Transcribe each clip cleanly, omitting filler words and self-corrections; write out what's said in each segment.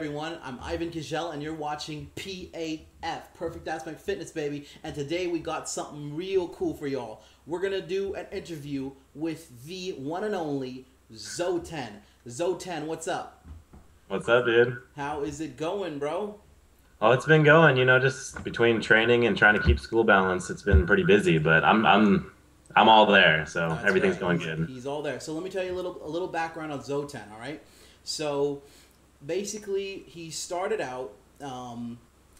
everyone, I'm Ivan Kajel and you're watching PAF, Perfect Aspect Fitness, baby. And today we got something real cool for y'all. We're going to do an interview with the one and only Zoten. Zoten, what's up? What's up, dude? How is it going, bro? Oh, it's been going, just between training and trying to keep school balance, it's been pretty busy, but I'm all there, so That's everything's right. going good. He's all there. So let me tell you a little background on Zoten, all right? So basically, he started out.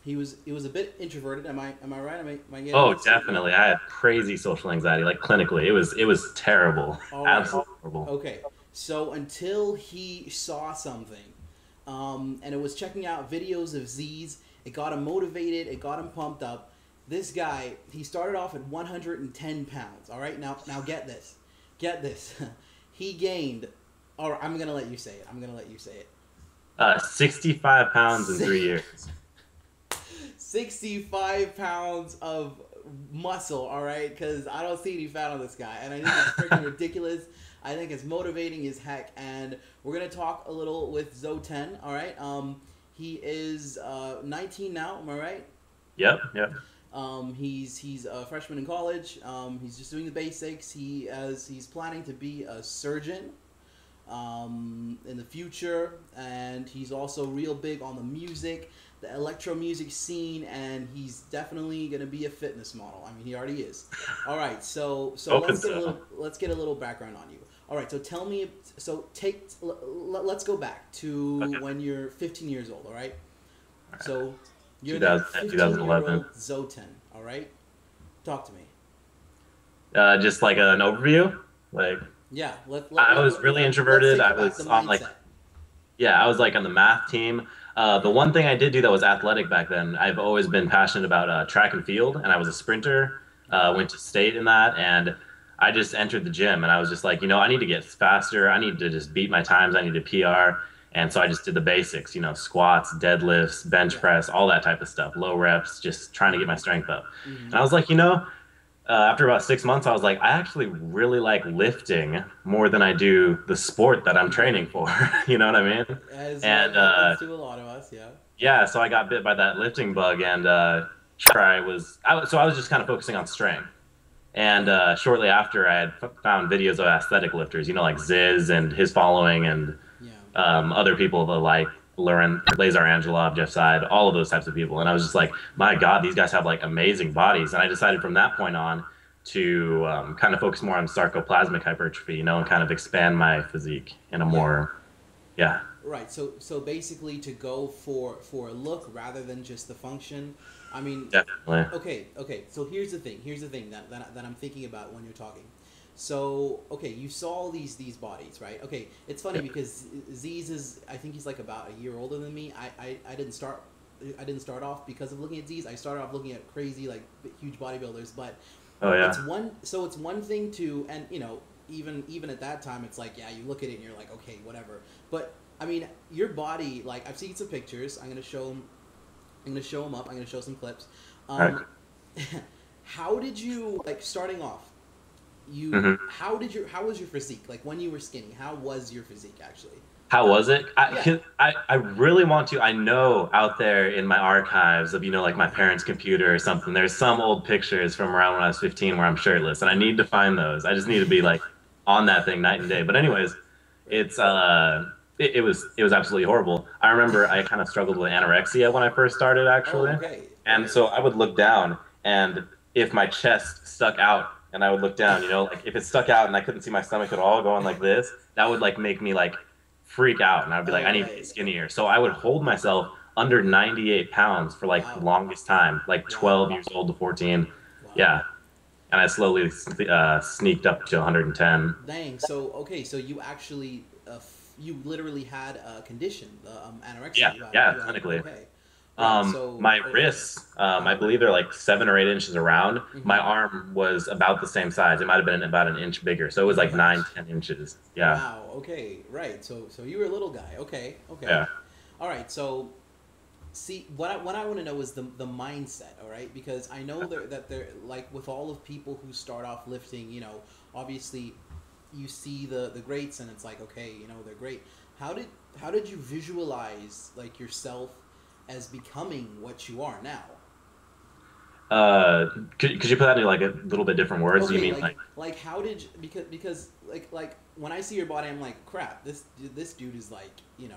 He was a bit introverted. Am I right? Am I getting Oh, this? definitely. I had crazy social anxiety, like clinically. It was terrible. All right. Absolutely horrible. Okay. So until he saw something, and it was checking out videos of Zeez, it got him motivated. It got him pumped up. This guy, he started off at 110 pounds. All right. Now get this. Get this. He gained. All right. I'm gonna let you say it. 65 pounds in 3 years. 65 pounds of muscle, all right? Because I don't see any fat on this guy. And I think it's freaking ridiculous. I think it's motivating as heck. And we're going to talk a little with Zoten, all right? He is 19 now, am I right? Yep. He's a freshman in college. He's just doing the basics. He's planning to be a surgeon in the future, and he's also real big on the music, the electro music scene, and he's definitely going to be a fitness model. I mean, he already is. All right, so let's get a little background on you. All right, so tell me, let's go back to Okay. when you're 15 years old. All right, so you're that 2010, 2011. 15-year-old Zoten. All right, talk to me. Just like an overview. Like Yeah, I was really let's introverted. take I it back to was on mindset. Yeah, I was like on the math team. The one thing I did do that was athletic back then, I've always been passionate about track and field, and I was a sprinter, went to state in that, and I just entered the gym, and I was just like, I need to get faster. I need to just beat my times. I need to PR. And so I just did the basics, squats, deadlifts, bench Yeah. press, all that type of stuff, low reps, just trying to get my strength up. And Hmm. I was like, after about 6 months, I was like, I actually really like lifting more than I do the sport that I'm training for. You know what I mean? As what And happens to a lot of us, yeah. yeah, so I got bit by that lifting bug, and so I was just kind of focusing on strength. And shortly after, I had found videos of aesthetic lifters, like Zeez and his following, and Yeah. other people that like Lazar Angelov, Jeff Side, all of those types of people. And I was just like, my God, these guys have like amazing bodies. And I decided from that point on to kind of focus more on sarcoplasmic hypertrophy, and kind of expand my physique in a Yeah. more, yeah, Right. So basically to go for a look rather than just the function. I mean, definitely. okay. So here's the thing. That I'm thinking about when you're talking. So okay, you saw these bodies, right? Okay, it's funny Yeah. because Zeez is, I think he's like about a year older than me. I didn't start off because of looking at Zeez. I started off looking at crazy like huge bodybuilders, but Oh, it's yeah. one thing to, and even at that time it's like, yeah, you look at it and you're like, okay, whatever. But I mean, your body, like, I've seen some pictures. I'm gonna show them up. I'm gonna show some clips. All right. um how did you, like, starting off, Mhm. how was your physique, like when you were skinny? How was your physique actually? How was it? Yeah. 'Cause I really want to. I know out there in my archives of, like my parents' computer or something, there's some old pictures from around when I was 15 where I'm shirtless, and I need to find those. I just need to be like on that thing night and day. But anyways, Right. it's it was absolutely horrible. I remember I kind of struggled with anorexia when I first started, Oh, actually. okay. And Right. so I would look down, and if my chest stuck out and I would look down, like if it stuck out and I couldn't see my stomach at all going like this, that would like make me like freak out, and I would be like, Oh, I need to get right. skinnier. So I would hold myself under 98 pounds for like the Wow. longest time, like Wow. 12 years old to 14. Wow. Yeah. And I slowly sneaked up to 110. Dang. So okay. So you actually, you literally had a condition, anorexia. Yeah, yeah, You had clinically. okay. Right. So My wrists, I believe they're like 7 or 8 inches around. My hmm. arm was about the same size. It might have been about an inch bigger. So it Oh was my like nine, gosh. 10 inches. Yeah. Wow. Okay. Right. So you were a little guy. Okay. Okay. Yeah. All right. So see, what I want to know is the mindset. All right, because I know that they're like, with all of people who start off lifting. Obviously, you see the greats and it's like, okay, they're great. how did how did you visualize like yourself as becoming what you are now? Uh, could you put that into like a little bit different words? Do you Okay, mean like like how did you, because like when I see your body, I'm like, crap, this dude is like, he's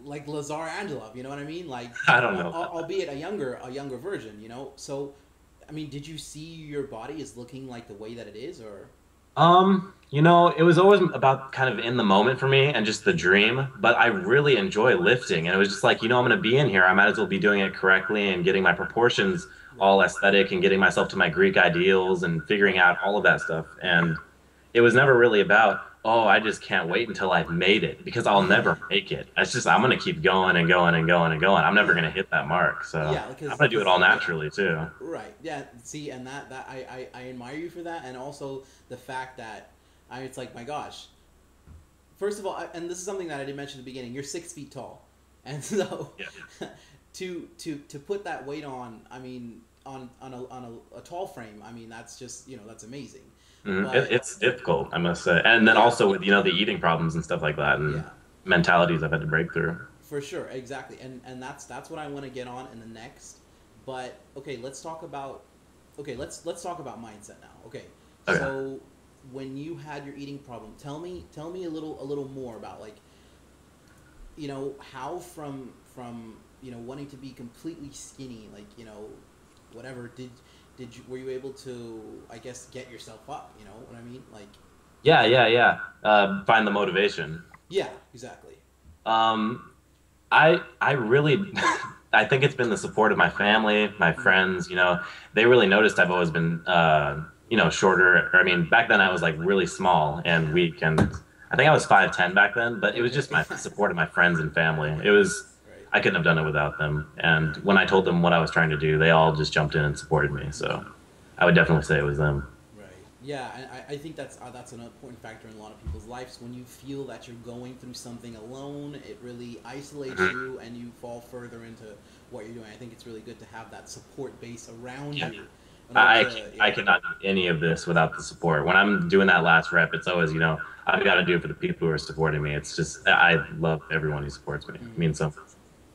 like Lazar Angelov, you know what I mean? Like, I don't know. albeit a younger version, you know. So, I mean, did you see your body as looking like the way that it is, or? It was always about kind of in the moment for me and just the dream, but I really enjoy lifting. And it was just like, I'm going to be in here. I might as well be doing it correctly and getting my proportions all aesthetic and getting myself to my Greek ideals and figuring out all of that stuff. And it was never really about, oh, I just can't wait until I've made it because I'll never make it. It's just, I'm going to keep going and going and going and going. I'm never going to hit that mark. So Yeah, I'm going to do it all naturally too. Right. Yeah. See, and that I admire you for that, and also the fact that it's like, my gosh. First of all, and this is something that I didn't mention at the beginning. You're 6 feet tall, and so Yeah. to put that weight on, I mean, on a tall frame, I mean, that's just that's amazing. But, It's difficult, I must say. And then also with, the eating problems and stuff like that and yeah, mentalities I've had to break through. for sure, exactly, and that's what I want to get on in the next. But okay, let's talk about let's talk about mindset now. Okay, Okay. so when you had your eating problem, tell me a little more about, like, how from wanting to be completely skinny, like, whatever, did you were you able to, I guess, get yourself up? You know what I mean? Like, Yeah. Find the motivation. yeah, exactly. Um, I really, I think it's been the support of my family, my friends. They really noticed I've always been, shorter. Or, I mean, back then I was like really small and weak, and I think I was 5'10" back then. But it was just my support of my friends and family. It was. Right. I couldn't have done it without them. And when I told them what I was trying to do, they all just jumped in and supported me. So I would definitely say it was them. Right. Yeah, and I think that's an important factor in a lot of people's lives. When you feel that you're going through something alone, it really isolates you, and you fall further into what you're doing. I think it's really good to have that support base around Yeah. you. I cannot do any of this without the support. When I'm doing that last rep, it's always, I've got to do it for the people who are supporting me. It's just, I love everyone who supports me. It means something.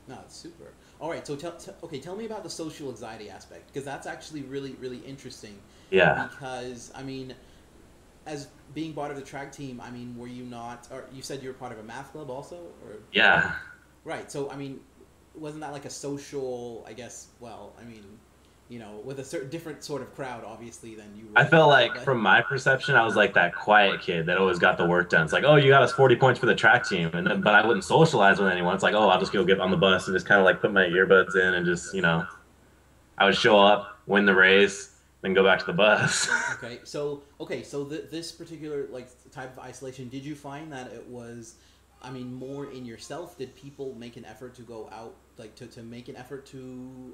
No, it's super. All right, so tell me about the social anxiety aspect, because that's actually really, really interesting. Yeah. Because, I mean, as being part of the track team, I mean, were you not, or you said you were part of a math club also, or? Yeah. Right. So, I mean, wasn't that like a social, I guess, well, I mean, with a certain different sort of crowd, obviously, than you were. I felt like, but, from my perception, I was like that quiet kid that always got the work done. It's like, oh, you got us 40 points for the track team, but I wouldn't socialize with anyone. It's like, oh, I'll just go get on the bus and just kind of like put my earbuds in and just, I would show up, win the race, then go back to the bus. so this particular like type of isolation, did you find that it was, I mean, more in yourself? Did people make an effort to go out, like to make an effort to,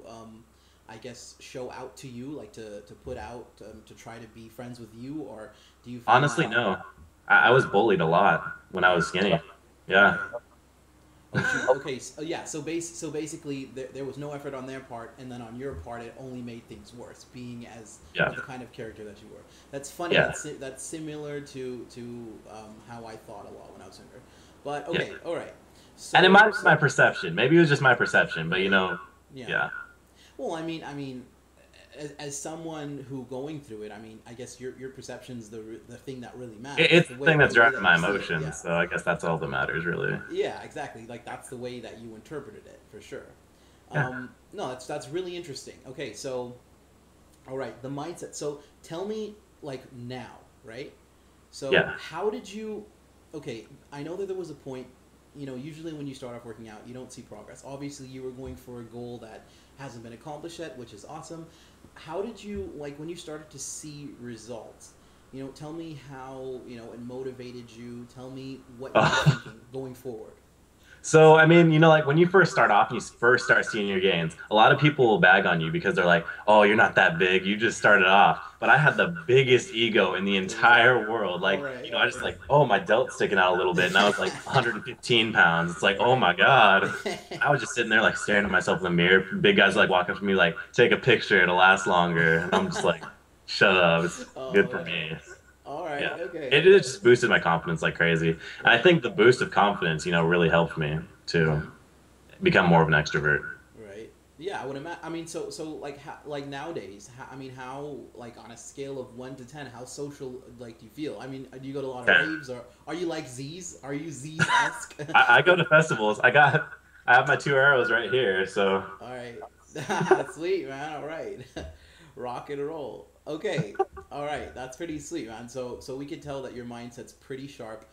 I guess, show out to you, like to put out, to try to be friends with you, or do you find Honestly, that, no. I was bullied a lot when I was skinny. Yeah. Okay, so basically there was no effort on their part, and then on your part it only made things worse, being as Yeah. the kind of character that you were. That's funny. Yeah. That's similar to how I thought a lot when I was younger. But okay, Yeah. all right. So, And it might be my perception. Maybe it was just my perception, but yeah. Well, I mean, as someone who going through it, I mean, I guess your perception's the thing that really matters. It's the thing that's driving my you see it, emotions, yeah. so I guess that's all that matters, really. Yeah, exactly. Like, that's the way that you interpreted it, for sure. Yeah. No, that's really interesting. Okay, so, all right, the mindset. So tell me, like, now, right? So Yeah. how did you? Okay, I know that there was a point. Usually when you start off working out, you don't see progress. Obviously, you were going for a goal that hasn't been accomplished yet, which is awesome. How did you, like, when you started to see results? Tell me how, it motivated you. Tell me what you were thinking going forward. So, I mean, like when you first start off and you first start seeing your gains, a lot of people will bag on you because they're like, oh, you're not that big. You just started off. But I had the biggest ego in the entire world. Like, Right. I just like, oh, my delt's sticking out a little bit. And I was like 115 pounds. It's like, oh my God. I was just sitting there like staring at myself in the mirror. Big guys like walking up to me like, take a picture. It'll last longer. And I'm just like, shut up. It's Oh, good for right. me. All right. right. Yeah. Okay. It just boosted my confidence like crazy. And I think the boost of confidence, really helped me to become more of an extrovert. Right. Yeah, I would imagine. I mean, so like like nowadays, I mean, how like on a scale of 1 to 10, how social like do you feel? I mean, do you go to a lot of Okay. raves, or are you like Zeez? Are you Zeez esque? I go to festivals. I have my two arrows right here. So All right. Sweet, man. All right. Rock and roll. Okay. All right. That's pretty sweet, man. So we could tell that your mindset's pretty sharp.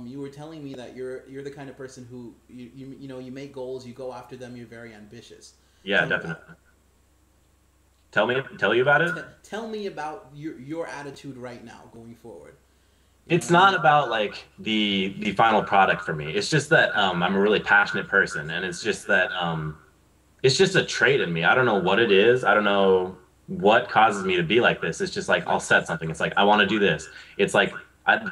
You were telling me that you're the kind of person who you make goals, you go after them, you're very ambitious. yeah, Tell me about definitely. Tell you about it. tell me about your attitude right now going forward. You know It's what I not mean? about like the final product for me. It's just that I'm a really passionate person, and it's just that it's just a trait in me. I don't know what it is. I don't know what causes me to be like this. It's just like I'll set something. It's like I want to do this. It's like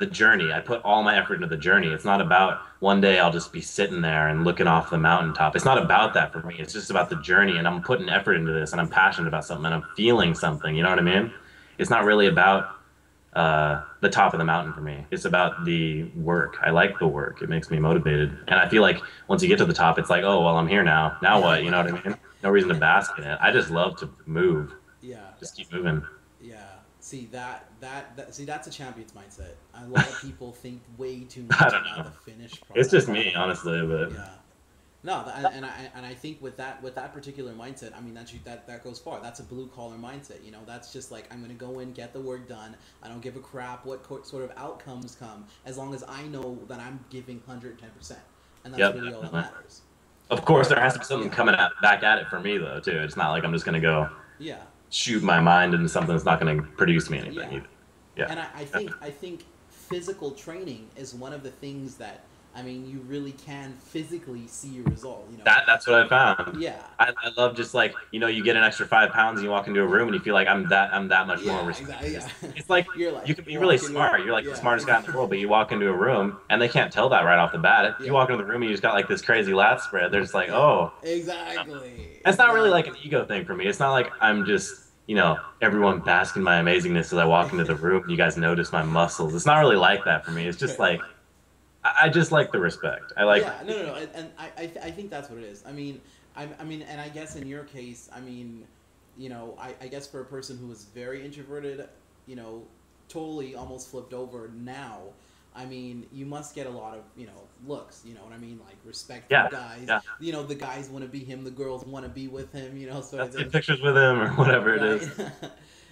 the journey. I put all my effort into the journey. It's not about one day I'll just be sitting there and looking off the mountaintop. It's not about that for me. It's just about the journey, and I'm putting effort into this, and I'm passionate about something, and I'm feeling something. You know what I mean? It's not really about the top of the mountain for me. It's about the work. I like the work. It makes me motivated. And I feel like once you get to the top, it's like, oh, well, I'm here now. Now what? You know what I mean? No reason to bask in it. I just love to move. Yeah. Just keep moving. Yeah. See see that's a champion's mindset. A lot of people think way too much I don't about know. the finished It's product. just me, honestly, but Yeah. No, and I think with that particular mindset, I mean that goes far. That's a blue collar mindset. That's just like I'm gonna go in, get the work done. I don't give a crap what sort of outcomes come, as long as I know that I'm giving 110%, and that's yep, really all that definitely. matters. Of course, there has to be something Yeah, coming back at it for me, though, too. It's not like I'm just going to go yeah, shoot my mind into something that's not going to produce me anything yeah. either. Yeah. And I think physical training is one of the things that I mean you really can physically see your result. That's what I found. Yeah, I love just like you get an extra 5 pounds and you walk into a room and you feel like I'm that much more yeah, exactly. respected. Yeah, It's like you're like you can be really walking with smart. You're like the yeah, smartest guy in the world, but you walk into a room and they can't tell that right off the bat. If you yeah, walk into the room and you just got like this crazy lat spread, they're just like, yeah. oh, Exactly, it's not really like exactly. an ego thing for me. It's not like I'm just everyone bask in my amazingness as I walk into the room. You guys notice my muscles. It's not really like that for me. It's just like I just like the respect. I like Yeah, no, and I think that's what it is. I mean, I mean, and I guess in your case, I mean, I guess for a person who was very introverted, you know, totally almost flipped over now. I mean, you must get a lot of, looks, you know what I mean? Like respect from yeah, guys. yeah. The guys want to be him, the girls want to be with him, sort of Let's get thing. pictures with him or whatever it Right. is.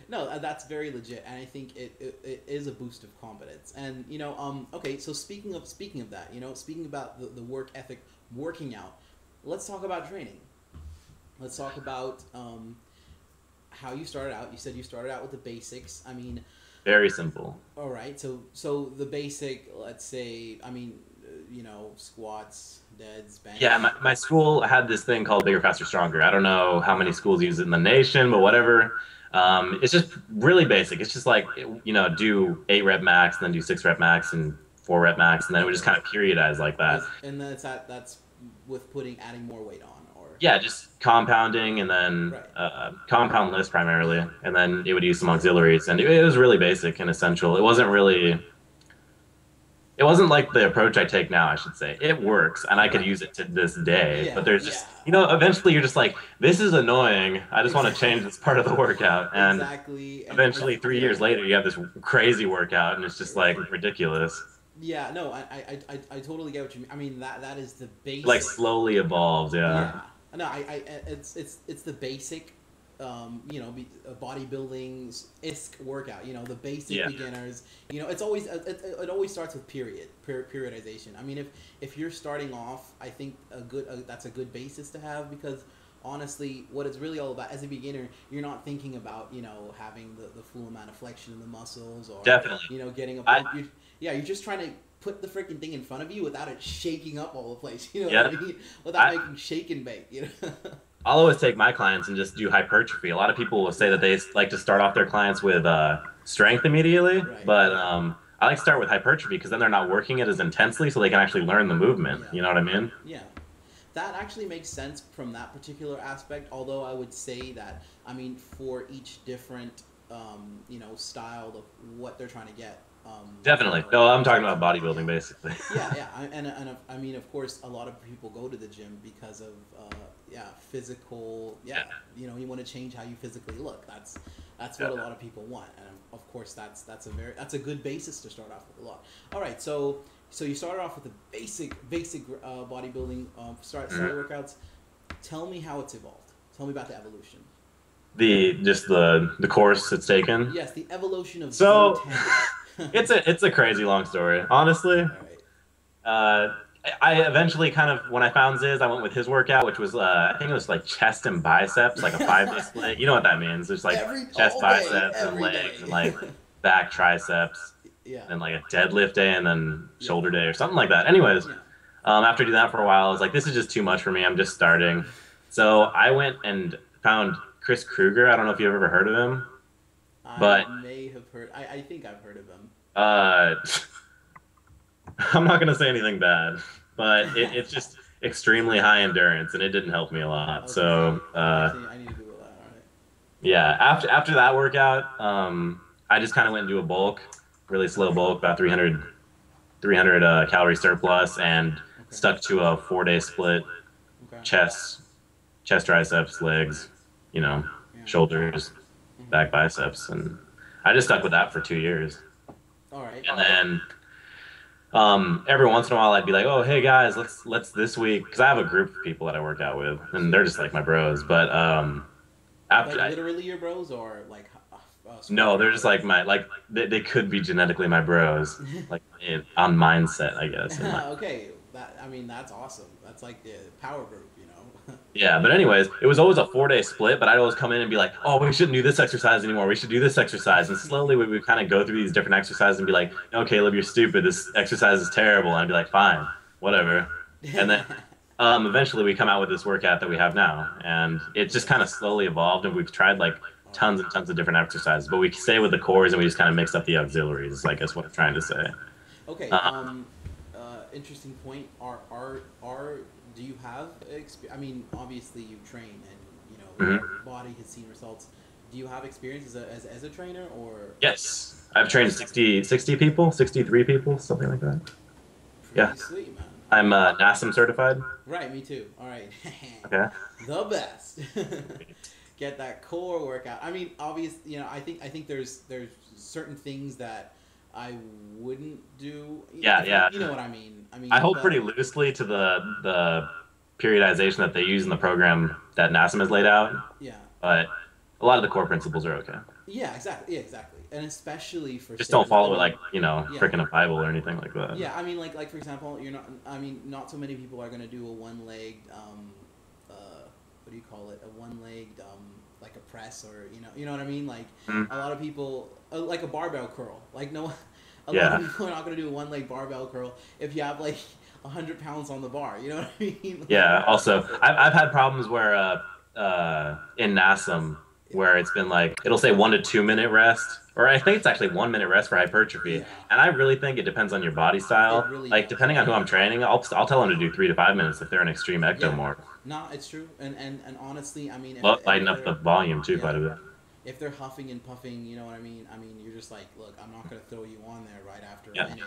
No, that's very legit, and I think it is a boost of confidence. And okay, so speaking of that, speaking about the work ethic, working out, let's talk about training. Let's talk about how you started out. You said you started out with the basics. I mean, Very simple. all right, so the basic, let's say, I mean, squats, deads, bench. Yeah, my school had this thing called Bigger, Faster, Stronger. I don't know how many schools use it in the nation, but whatever. It's just really basic. It's just like, do 8 rep max, and then do 6 rep max and 4 rep max, and then we just kind of periodize like that. And that's with adding more weight on, or Yeah, just compounding and then right. compound list primarily, and then it would use some auxiliaries, and it was really basic and essential. It wasn't like the approach I take now, I should say. It works, and I could use it to this day. But Yeah, there's yeah. just, eventually you're just like, this is annoying. I just want to change this part of the workout. And Exactly. And eventually, three yeah. years later, you have this crazy workout, and it's just like ridiculous. Yeah, no, I totally get what you mean. I mean that is the basic. Like slowly evolves, yeah. Yeah, no, it's the basic, a bodybuilding isk workout. The basic Yeah. beginners. It's always it always starts with periodization. I mean, if you're starting off, I think that's a good basis to have, because honestly, what it's really all about as a beginner, you're not thinking about having the full amount of flexion in the muscles, or Definitely. getting a pump. You're just trying to put the freaking thing in front of you without it shaking up all the place. You know Yeah. what I mean? Without making shake and bake. I'll always take my clients and just do hypertrophy. A lot of people will say that they like to start off their clients with strength immediately, Right. but I like to start with hypertrophy because then they're not working it as intensely, so they can actually learn the movement. Yeah. You know what I mean? Yeah. That actually makes sense from that particular aspect, although I would say that, I mean, for each different, style of what they're trying to get, Definitely. No, I'm talking about bodybuilding basically. Yeah, yeah, I mean, of course, a lot of people go to the gym because of yeah, physical. Yeah, Yeah. you know, you want to change how you physically look. That's Yeah. what a lot of people want, and of course, that's a good basis to start off with a lot. All right, so you started off with the basic bodybuilding started workouts. Tell me how it's evolved. Tell me about the evolution. The course it's taken. Yes, the evolution of So Zoten. it's a crazy long story. Honestly, All right. uh, I eventually kind of when I found Ziz, I went with his workout, which was I think it was like chest and biceps, like a 5-day split. You know what that means? There's like chest, All day, biceps, and every legs, day. and like back triceps, Yeah. and like a deadlift day, and then Yeah. shoulder day or something like that. Anyways, Yeah. after doing that for a while, I was like, this is just too much for me. I'm just starting. So I went and found Chris Kruger. I don't know if you've ever heard of him, but I may have heard. I think I've heard of him. uh, I'm not gonna say anything bad, but it's just extremely high endurance, and it didn't help me a lot. Okay. So Actually, I need to Google that. All right. yeah, after that workout, I just kind of went into a bulk, really slow bulk, about 300 calorie surplus, and Okay. stuck to a 4-day split, Okay. chest, triceps, legs, you know, Yeah. shoulders, Mhm. back biceps, and I just stuck with that for 2 years. All right. And then every once in a while I'd be like, oh hey guys, let's this week, because I have a group of people that I work out with, and they're just like my bros. But after Like literally your bros, or like no, they're just like they could be genetically my bros, like on mindset, I guess. Okay. I mean, that's awesome. That's like the power group, you know. Yeah, but anyways, it was always a 4-day split, but I'd always come in and be like, oh, we shouldn't do this exercise anymore. We should do this exercise. And slowly we would kind of go through these different exercises and be like, no, Caleb, you're stupid. This exercise is terrible. And I'd be like, fine, whatever. And then eventually we come out with this workout that we have now. And it just kind of slowly evolved, and we've tried like tons and tons of different exercises. But we stay with the cores, and we just kind of mix up the auxiliaries, I guess what I'm trying to say. Okay. Uh, Interesting point. Do you have I mean, obviously you train, and you know your body has seen results. Do you have experience as a trainer, or? Yes, I've trained 60 people, 63 people, something like that. Pretty Yeah. sweet, man. I'm NASM certified. Right, me too. All right. Okay. The best. Get that core workout. I mean, obviously, you know, I think there's certain things that I wouldn't do. Yeah. You know what I mean? I hold pretty loosely to the periodization that they use in the program that NASM has laid out, Yeah. but a lot of the core principles are okay. Yeah, exactly. Yeah, exactly. And especially for Just don't follow it like. like, you know, Yeah. freaking a Bible or anything like that. Yeah, I mean, like for example, you're not. I mean, not so many people are gonna do a one-legged, what do you call it? A one-legged, like a press, or you know what I mean? Like a lot of people, like a barbell curl. Like no, a lot of people are not gonna do a one-leg barbell curl if you have like 100 pounds on the bar. You know what I mean? Yeah. Also, I've had problems where in NASM where it's been like it'll say 1 to 2 minute rest, or I think it's actually 1 minute rest for hypertrophy. Yeah. And I really think it depends on your body style. It really Like does. depending on who I'm training, I'll tell them to do 3 to 5 minutes if they're an extreme ectomorph. No, it's true. And honestly, I mean, if, Well, if lighten up they're- the volume too yeah. quite a bit. if they're huffing and puffing, you know what I mean? I mean, you're just like, look, I'm not gonna throw you on there right after Yeah. a minute.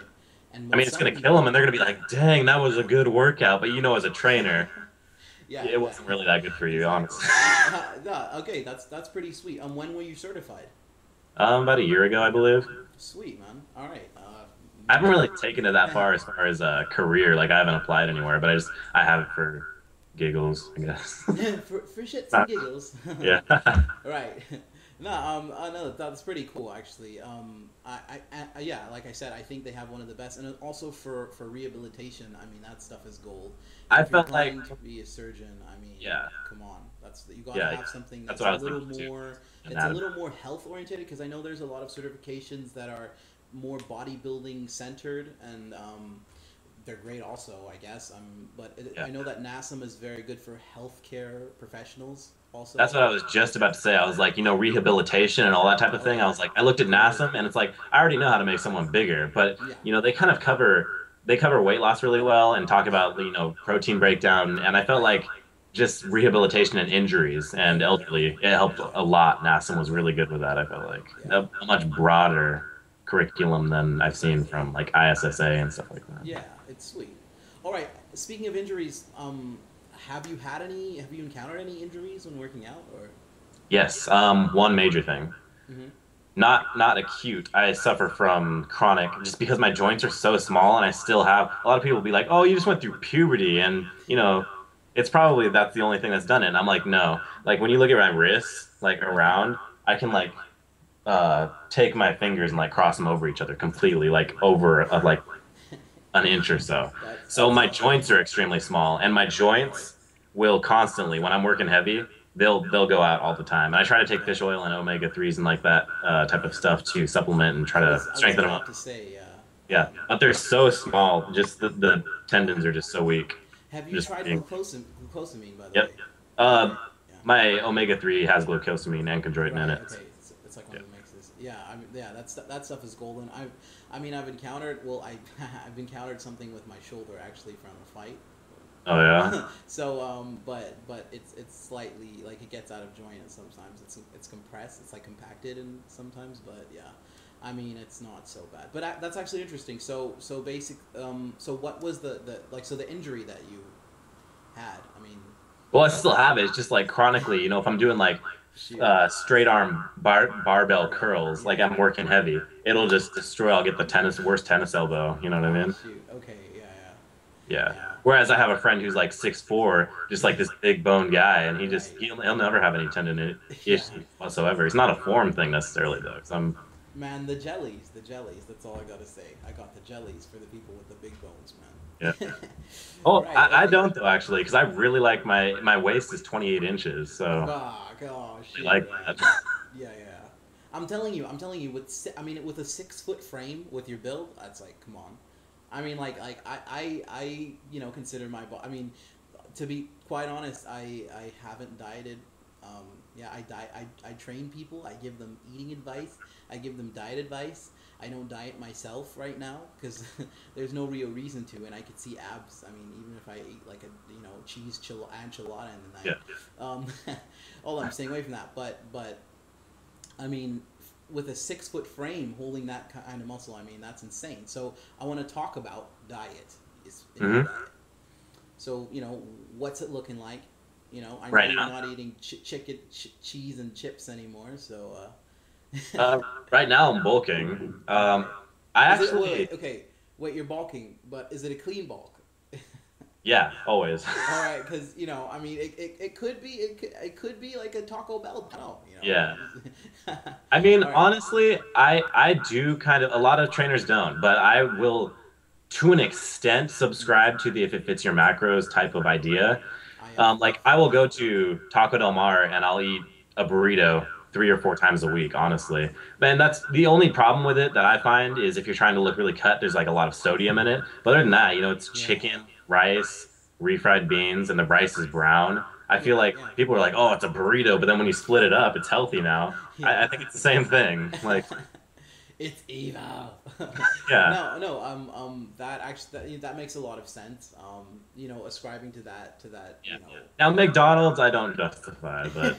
And I mean, it's gonna kill them, and they're gonna be like, "Dang, that was a good workout." But you know, as a trainer, yeah, it wasn't really that good for you, honestly. No, okay, that's pretty sweet. When were you certified? About a year ago, I believe. Sweet, man. All right. I haven't really taken it that far as a career. Like I haven't applied anywhere, but I have it for giggles, I guess. for shits and giggles. Yeah. Right. No, that's pretty cool actually. Yeah, like I said, I think they have one of the best, and also for rehabilitation. I mean, that stuff is gold. I If you're felt like trying to be a surgeon. I mean, Yeah. come on, you gotta Yeah, have something that's that's what I a was little thinking, too. more. It's a Anatomy. little more health oriented, because I know there's a lot of certifications that are more bodybuilding centered, and they're great also, I guess. But Yeah. I know that NASM is very good for healthcare professionals also. That's what I was just about to say. I was like, you know, rehabilitation and all that type of thing. I was like, I looked at NASM, and it's like, I already know how to make someone bigger, but Yeah. you know, they kind of cover weight loss really well and talk about, you know, protein breakdown. And I felt like just rehabilitation and injuries and elderly, it helped a lot. NASM was really good with that. I felt like Yeah. a much broader curriculum than I've seen from like ISSA and stuff like that. Yeah, it's sweet. All right. Speaking of injuries, have you had any? Have you encountered any injuries when working out, or? Yes, one major thing. Hmm. Not acute. I suffer from chronic just because my joints are so small and I still have a lot of people will be like, "Oh, you just went through puberty," and it's probably that's the only thing that's done it. And I'm like, no. Like when you look at my wrists, like around, I can like take my fingers and like cross them over each other completely, like over like an inch or so. So That's my joints are extremely small, and my joints will constantly, when I'm working heavy, they'll go out all the time. And I try to take fish oil and omega threes and like that type of stuff to supplement and try to strengthen them about up. to say, Yeah, but they're so small. Just the tendons are just so weak. have you Just tried being, glucosamine, by the yep. way? Uh, Yeah. my omega three has glucosamine and chondroitin in Right. it. Okay. It's like one Yeah. of the mixes. Yeah. I mean, yeah. That stuff is golden. I mean, I've encountered. Well, I've encountered something with my shoulder actually from a fight. Oh yeah. So, but it's slightly like it gets out of joint, and sometimes it's compressed. It's like compacted, and sometimes, but yeah. I mean, it's not so bad. But that's actually interesting. So basic. So what was the like? So the injury that you had. I mean, Well, I still have it. It's just like chronically, if I'm doing like shoot. straight arm barbell Right. curls, like Yeah. I'm working heavy, it'll just destroy. I'll get the worst tennis elbow. You know what I mean? Shoot. Okay. Yeah. Yeah. Yeah. Whereas I have a friend who's like 6'4", just like this big bone guy, and Right. he'll never have any tendon Yeah. issues whatsoever. It's not a form thing necessarily though, 'cause I'm Man, the jellies. That's all I gotta say. I got the jellies for the people with the big bones, yeah. man. Oh, Right. I Okay. don't though actually, because I really like my waist is 28 inches, so Ah, gosh. I Shit, like man. that. Yeah, yeah. I'm telling you. I mean, with a 6 foot frame with your build, that's like, come on. I mean, I consider my I mean, to be quite honest, I haven't dieted. Yeah, I train people. I give them eating advice. I give them diet advice. I don't diet myself right now because there's no real reason to, and I could see abs. I mean, even if I eat like a cheese enchilada in the night. Yeah. Although I'm staying away from that, but I mean, with a 6 foot frame holding that kind of muscle, I mean that's insane. So I want to talk about diet. Mhm. Diet. So what's it looking like? I know Right you're now. not eating chicken, cheese, and chips anymore. So Right now I'm bulking. I is it, actually, okay, wait, you're bulking, but is it a clean bulk? yeah, always. All right, because I mean, it could be it could be like a Taco Bell. No, Yeah. I mean, All right. honestly, I do kind of, a lot of trainers don't, but I will, to an extent, subscribe to the if it fits your macros type of idea. Like I will go to Taco Del Mar and I'll eat a burrito 3 or 4 times a week, honestly. And that's the only problem with it that I find is if you're trying to look really cut, there's like a lot of sodium in it. But other than that, it's Yeah. chicken, rice, refried beans, and the rice is brown. I feel Yeah, like yeah. people are like, oh, it's a burrito, but then when you split it up, it's healthy now. I think it's the same thing. Like, It's evil. yeah, No, that actually that makes a lot of sense. Ascribing to that, yeah. Now McDonald's, I don't justify, but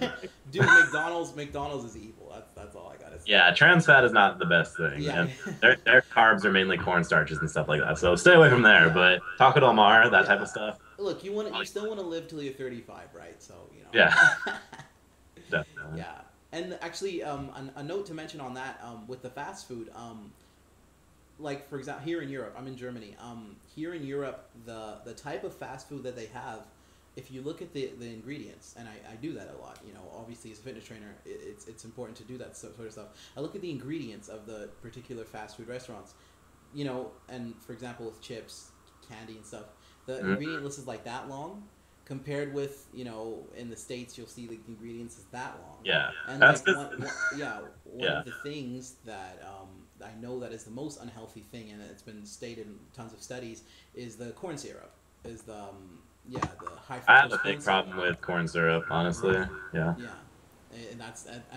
Dude, McDonald's is evil. That's all I gotta say. yeah, trans fat is not the best thing, Yeah. and their carbs are mainly cornstarches and stuff like that. So stay away from there. Yeah. But Taco Del Mar, that type Yeah. of stuff. Look, you still want to live till you're 35, right? So Yeah, definitely. Yeah. And actually, a note to mention on that, with the fast food, like for example, here in Europe, I'm in Germany. Here in Europe, the type of fast food that they have, if you look at the ingredients, and I do that a lot. Obviously as a fitness trainer, it's important to do that sort of stuff. I look at the ingredients of the particular fast food restaurants, and for example with chips, candy, and stuff, the ingredient list is like that long. Compared with, in the States, you'll see the ingredients is that long. Yeah, And that's like good. one of the things that I know that is the most unhealthy thing, and it's been stated in tons of studies, is the corn syrup. Is the the high fructose I have a corn big syrup. problem with corn syrup, honestly. Yeah, Yeah, and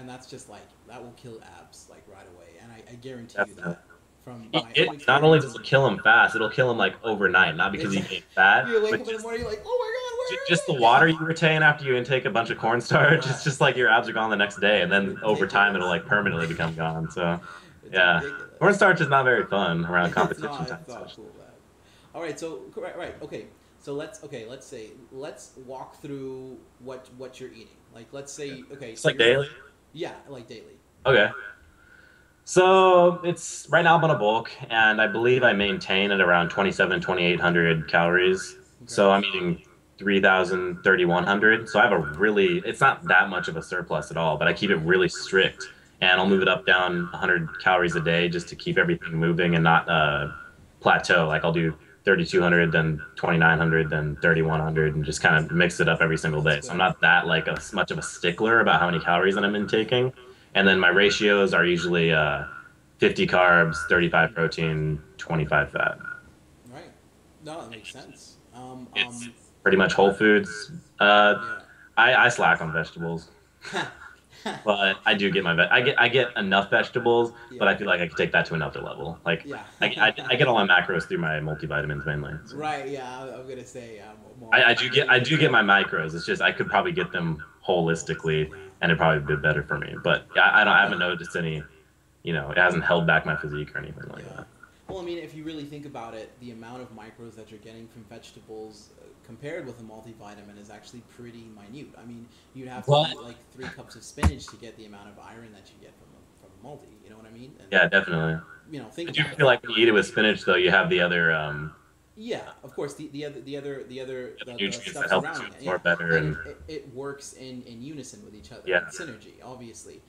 that's just like that will kill abs like right away, and I guarantee that's you that from it, my own it not only experience. does it kill him fast, it'll kill him like overnight, not because he ate fat, You wake but up in the morning, you're like, oh my god, just the where water are you retain after you intake a bunch of cornstarch. It's just like your abs are gone the next day, and then over time it'll like permanently become gone. So It's Yeah. ridiculous. Cornstarch is not very fun around It's competition not, time, it's not especially. cool, man. All right, so right, okay. So let's walk through what you're eating. Like, let's say, okay, It's so like daily. yeah, like daily. Okay. So it's right now I'm on a bulk, and I believe I maintain at around 2,800 calories. Okay. So I'm eating 3,000, 3,100. So I have a really, it's not that much of a surplus at all, but I keep it really strict. And I'll move it up down 100 calories a day just to keep everything moving and not plateau. Like I'll do 3,200, then 2,900, then 3,100, and just kind of mix it up every single That's day. So I'm good. not that like a much of a stickler about how many calories that I'm intaking. And then my ratios are usually 50 carbs, 35 protein, 25 fat. Right. No, that makes sense. It's pretty much whole foods. Uh, Yeah. I slack on vegetables, but I do get I get enough vegetables, but Yeah. I feel like I could take that to another level. Like Yeah. I get all my macros through my multivitamins mainly. So. Right. Yeah. I'm gonna say more. I do get my micros. It's just I could probably get them holistically, Yeah. and it'd probably be better for me. But yeah, I haven't noticed any, it hasn't held back my physique or anything like Yeah. that. Well, I mean, if you really think about it, the amount of micros that you're getting from vegetables compared with a multivitamin is actually pretty minute. I mean, you'd have to But eat like 3 cups of spinach to get the amount of iron that you get from a multi. You know what I mean? And yeah, definitely. think I do about it. feel like when you eat it with spinach, though, you have the other Yeah, of course. The nutrients that stuff help surrounding it. absorb Yeah, better and and it works in unison with each other. yeah. It's synergy, obviously.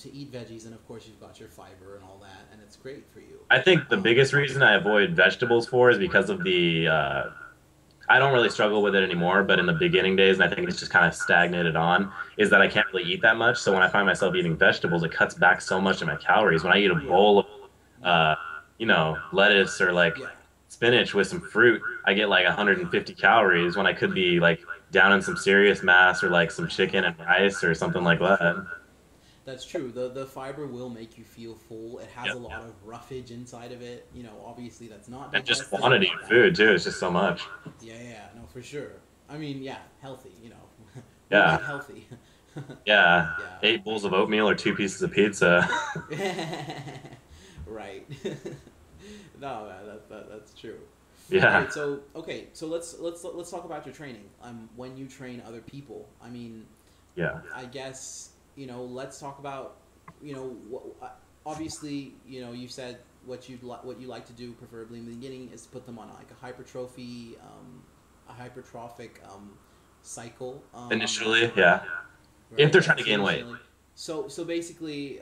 To eat veggies, and of course you've got your fiber and all that, and it's great for you. I think the biggest reason I avoid vegetables for is because of the. I don't really struggle with it anymore, but in the beginning days, and I think it's just kind of stagnated on, is that I can't really eat that much. So when I find myself eating vegetables, it cuts back so much of my calories. When I eat a Yeah, bowl of, lettuce or like yeah, spinach with some fruit, I get like 150 calories when I could be like down in some serious mass or like some chicken and rice or something like that. that's true. The fiber will make you feel full. It has Yeah. a lot of roughage inside of it. Obviously that's not And just digested and quantity all of that. food too. It's just so much. Yeah, yeah, no, for sure. I mean, yeah, healthy. We Yeah. eat healthy. Yeah. Yeah. 8 bowls of oatmeal or 2 pieces of pizza. Right. No, man, that's true. Yeah. Right, so okay, so let's talk about your training. When you train other people, I mean, Yeah. I guess let's talk about obviously you said what you like to do preferably in the beginning is to put them on like a hypertrophic cycle Initially, yeah. right? If they're Yeah, trying to so gain weight. initially- so basically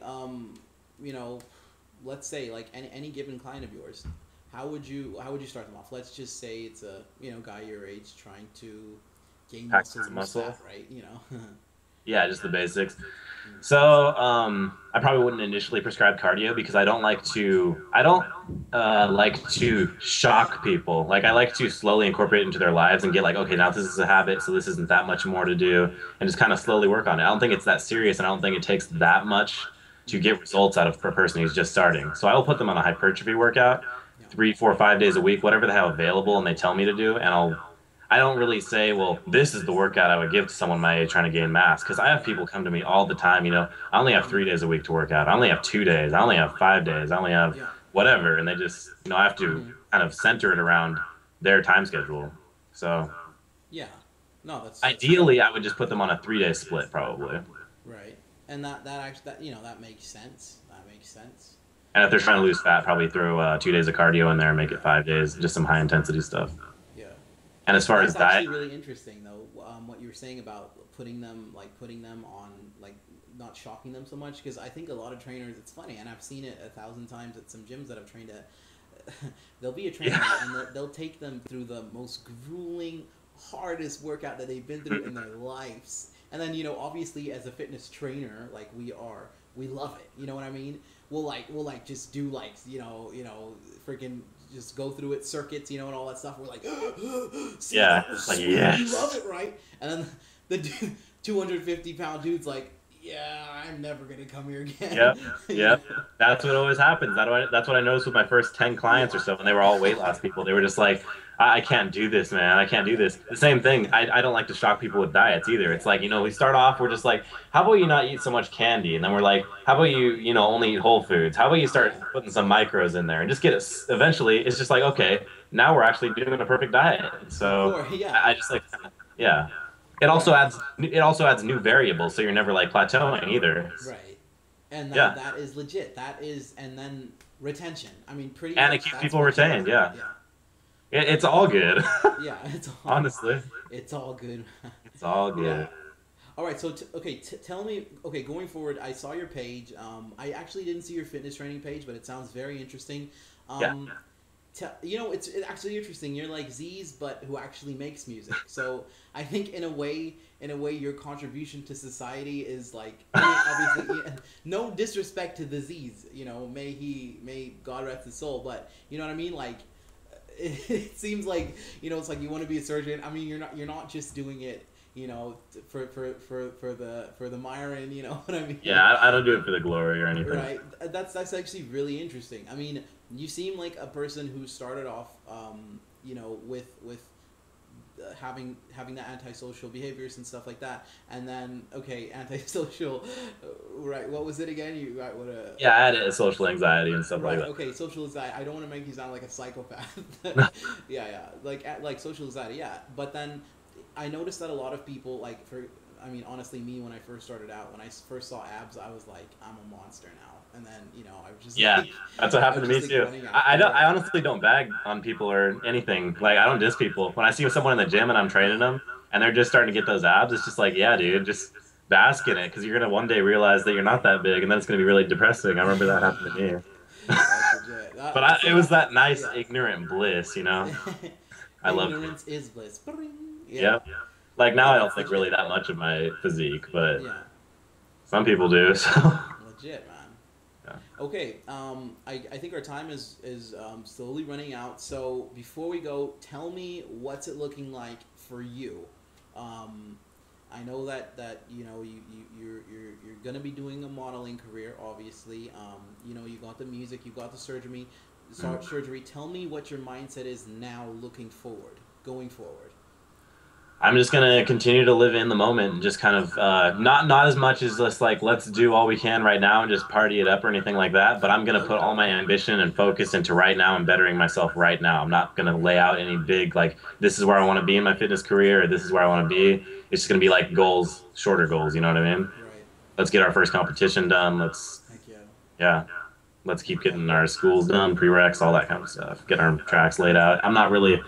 let's say like any given client of yours, how would you start them off? Let's just say it's a guy your age trying to gain Pack muscles and muscle. fat, right? Yeah, just the basics. So, I probably wouldn't initially prescribe cardio because I don't like to shock people. Like I like to slowly incorporate it into their lives and get like, okay, now this is a habit, so this isn't that much more to do, and just kind of slowly work on it. I don't think it's that serious, and I don't think it takes that much to get results out of a person who's just starting. So I will put them on a hypertrophy workout, Yeah. 3, 4, 5 days a week, whatever they have available, and they tell me to do, and I don't really say, well, this is the workout I would give to someone my age trying to gain mass. Because I have people come to me all the time, I only have 3 days a week to work out. I only have 2 days. I only have 5 days. I only have Yeah. whatever. And they just, I have to Mhm. kind of center it around their time schedule. So Yeah. No, that's ideally, I would just put them on a 3-day split probably. right. And that actually that makes sense. That makes sense. And if they're trying to lose fat, probably throw 2 days of cardio in there and make it 5 days, just some high intensity stuff. Yeah. And as far That's as diet, actually really interesting though. What you were saying about putting them on like not shocking them so much, because I think a lot of trainers, it's funny, and I've seen it 1,000 times at some gyms that I've trained at. There'll be a trainer Yeah. and they'll take them through the most grueling, hardest workout that they've been through in their lives, and then obviously as a fitness trainer like we love it. You know what I mean? We'll just do freaking just go through it circuits, and all that stuff. We're like, see, Yeah, that was it's like, sweet. yes. You love it, right? And then the 250-pound dude's like, yeah, I'm never gonna come here again. Yep, yep. That's what always happens. That's what I noticed with my first 10 clients or so when they were all weight loss people. They were just like, I can't do this, man. I can't do this. The same thing. I don't like to shock people with diets either. It's like, we start off, we're just like, how about you not eat so much candy? And then we're like, how about you only eat whole foods? How about you start Yeah. putting some micros in there and just get it. Eventually, it's just like, okay, now we're actually doing a perfect diet. Of So course, yeah. I just like, yeah. Right. It also adds new variables, so you're never like plateauing either. Right. And Yeah. that is legit. That is, and then retention. I mean, pretty And it much keeps that's people what you retained. want. Yeah. Yeah. It's all good. Yeah. It's all. Honestly, It's all good. it's all Yeah. good. All right. So okay, tell me. Okay, going forward, I saw your page. I actually didn't see your fitness training page, but it sounds very interesting. Yeah. Um, it's actually interesting. You're like Zeez, but who actually makes music. So I think in a way, your contribution to society is like, I mean, obviously, no disrespect to the Zeez. May God rest his soul, but you know what I mean. Like, it seems like it's like you want to be a surgeon. I mean, you're not just doing it. For the Myron. You know what I mean? Yeah, I don't do it for the glory or anything. Right. That's actually really interesting. I mean, you seem like a person who started off, with having that antisocial behaviors and stuff like that, and then antisocial, right? What was it again? You right? What a Yeah, I had social anxiety and stuff like right. that. Okay, social anxiety. I don't want to make you sound like a psychopath. Yeah. Like social anxiety. Yeah, but then I noticed that a lot of people I mean, honestly, me when I first started out, when I first saw abs, I was like, I'm a monster now. And then, I was just Yeah, like, that's what I happened was to me just like too. running I after don't. it. I honestly don't bag on people or anything. Like I don't diss people. When I see someone in the gym and I'm training Yeah. them and they're just starting to get those abs, it's just like, yeah, dude, just bask in it because you're gonna one day realize that you're not that big, and then it's gonna be really depressing. I remember that happened to me. That's legit. But it was that nice ignorant bliss. I loved it. Ignorance is bliss. Bring. Yeah. Yeah. Like now, Yeah, I don't that's think really legit. that much of my physique, but Yeah. some people do. So Legit, man. yeah. Okay, I think our time is slowly running out. So before we go, tell me what's it looking like for you. I know that you're gonna be doing a modeling career, obviously. You got the music, you got the surgery. Surgery. Tell me what your mindset is now, going forward. I'm just gonna continue to live in the moment and just kind of not as much as just like let's do all we can right now and just party it up or anything like that. But I'm gonna Nope. put all my ambition and focus into right now and bettering myself right now. I'm not gonna lay out any big like this is where I want to be in my fitness career or this is where I want to be. It's just gonna be like goals, shorter goals. You know what I mean? Right. Let's get our first competition done. Heck yeah. Yeah, let's keep getting our schools done, prereqs, all that kind of stuff. Get our tracks laid out. I'm not really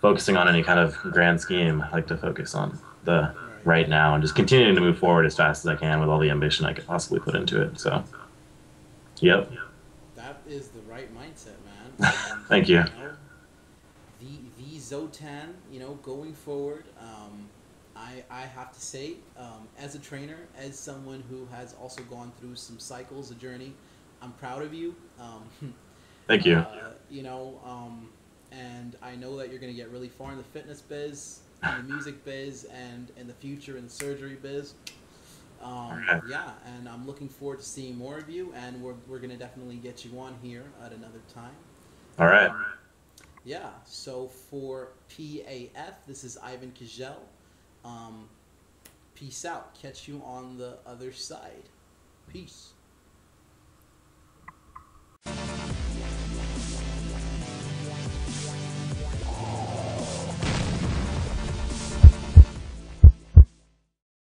focusing on any kind of grand scheme. I like to focus on the Right. right now and just continuing to move forward as fast as I can with all the ambition I could possibly put into it. So, yep. That is the right mindset, man. Thank you. The Zoten, going forward, I have to say, as a trainer, as someone who has also gone through some cycles, a journey, I'm proud of you. Thank you. And I know that you're going to get really far in the fitness biz, in the music biz, and in the future in the surgery biz. Okay. Yeah, and I'm looking forward to seeing more of you, and we're going to definitely get you on here at another time. All right. Yeah, so for PAF, this is Ivan Kajel. Peace out. Catch you on the other side. Peace.